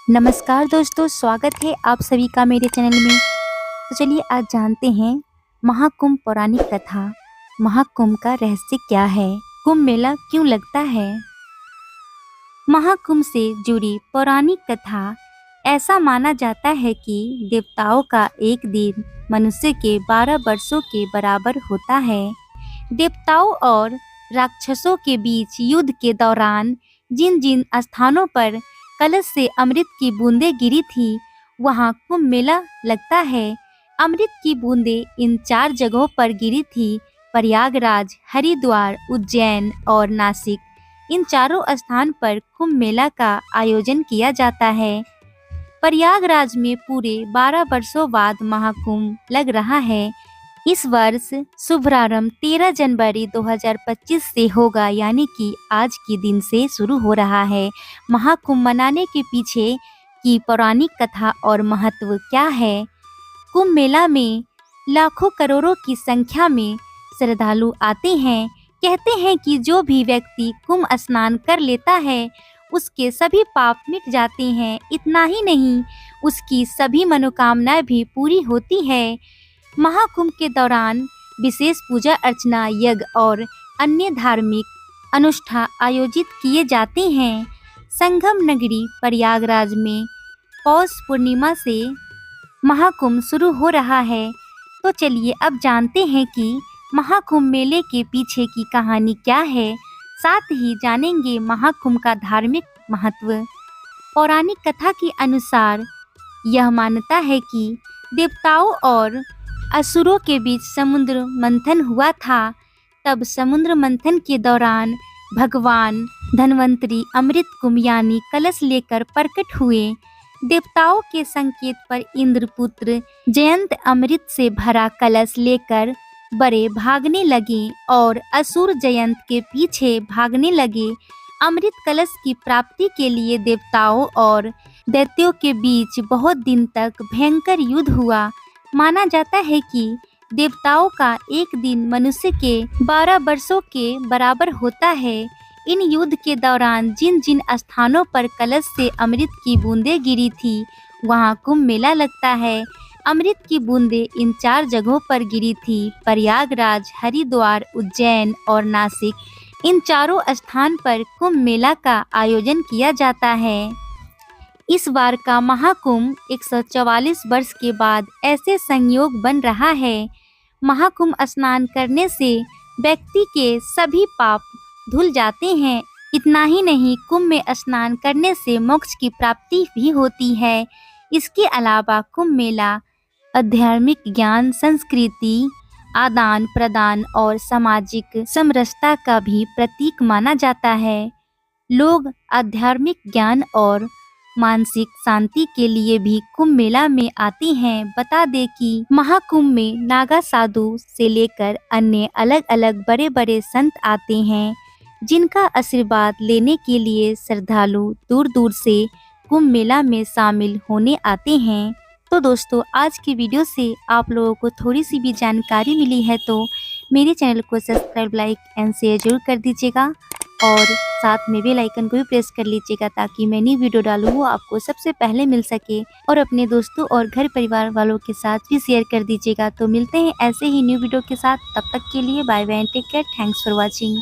नमस्कार दोस्तों, स्वागत है आप सभी का मेरे चैनल में। तो चलिए आज जानते हैं महाकुंभ पौराणिक कथा। महाकुंभ का रहस्य क्या है? कुंभ मेला क्यों लगता है? महाकुंभ से जुड़ी पौराणिक कथा। ऐसा माना जाता है कि देवताओं का एक दिन मनुष्य के 12 वर्षों के बराबर होता है। देवताओं और राक्षसों के बीच युद्ध के दौरान जिन जिन स्थानों पर कलश से अमृत की बूंदें गिरी थी, वहां कुंभ मेला लगता है। अमृत की बूंदें इन 4 जगहों पर गिरी थी: प्रयागराज, हरिद्वार, उज्जैन और नासिक। इन चारों स्थान पर कुंभ मेला का आयोजन किया जाता है। प्रयागराज में पूरे 12 वर्षों बाद महाकुंभ लग रहा है। इस वर्ष शुभारंभ 13 जनवरी 2025 से होगा, यानी कि आज के दिन से शुरू हो रहा है। महाकुंभ मनाने के पीछे की पौराणिक कथा और महत्व क्या है? कुंभ मेला में लाखों करोड़ों की संख्या में श्रद्धालु आते हैं। कहते हैं कि जो भी व्यक्ति कुंभ स्नान कर लेता है उसके सभी पाप मिट जाते हैं। इतना ही नहीं, उसकी सभी मनोकामनाएं भी पूरी होती है। महाकुंभ के दौरान विशेष पूजा अर्चना, यज्ञ और अन्य धार्मिक अनुष्ठान आयोजित किए जाते हैं। संगम नगरी प्रयागराज में पौष पूर्णिमा से महाकुंभ शुरू हो रहा है। तो चलिए अब जानते हैं कि महाकुंभ मेले के पीछे की कहानी क्या है। साथ ही जानेंगे महाकुंभ का धार्मिक महत्व। पौराणिक कथा के अनुसार यह मान्यता है कि देवताओं और असुरों के बीच समुद्र मंथन हुआ था। तब समुद्र मंथन के दौरान भगवान धन्वंतरी अमृत कुंभ यानी कलश लेकर प्रकट हुए। देवताओं के संकेत पर इंद्रपुत्र जयंत अमृत से भरा कलश लेकर बड़े भागने लगे और असुर जयंत के पीछे भागने लगे। अमृत कलश की प्राप्ति के लिए देवताओं और दैत्यों के बीच बहुत दिन तक भयंकर युद्ध हुआ। माना जाता है कि देवताओं का एक दिन मनुष्य के 12 वर्षों के बराबर होता है। इन युद्ध के दौरान जिन जिन स्थानों पर कलश से अमृत की बूंदें गिरी थी, वहां कुंभ मेला लगता है। अमृत की बूंदें इन 4 जगहों पर गिरी थी: प्रयागराज, हरिद्वार, उज्जैन और नासिक। इन चारों स्थान पर कुंभ मेला का आयोजन किया जाता है। इस बार का महाकुंभ 144 वर्ष के बाद ऐसे संयोग बन रहा है। महाकुंभ स्नान करने से व्यक्ति के सभी पाप धुल जाते हैं। इतना ही नहीं, कुंभ में स्नान करने से मोक्ष की प्राप्ति भी होती है। इसके अलावा कुंभ मेला आध्यात्मिक ज्ञान, संस्कृति आदान प्रदान और सामाजिक समरसता का भी प्रतीक माना जाता है। लोग आध्यात्मिक ज्ञान और मानसिक शांति के लिए भी कुंभ मेला में आते हैं। बता दें कि महाकुंभ में नागा साधु से लेकर अन्य अलग अलग बड़े बड़े संत आते हैं, जिनका आशीर्वाद लेने के लिए श्रद्धालु दूर दूर से कुंभ मेला में शामिल होने आते हैं। तो दोस्तों, आज की वीडियो से आप लोगों को थोड़ी सी भी जानकारी मिली है तो मेरे चैनल को सब्सक्राइब, लाइक एंड शेयर जरूर कर दीजिएगा और साथ में बेल आइकन को भी प्रेस कर लीजिएगा ताकि मैं नई वीडियो डालूँ वो आपको सबसे पहले मिल सके। और अपने दोस्तों और घर परिवार वालों के साथ भी शेयर कर दीजिएगा। तो मिलते हैं ऐसे ही न्यू वीडियो के साथ। तब तक के लिए bye bye, take care, thanks for watching.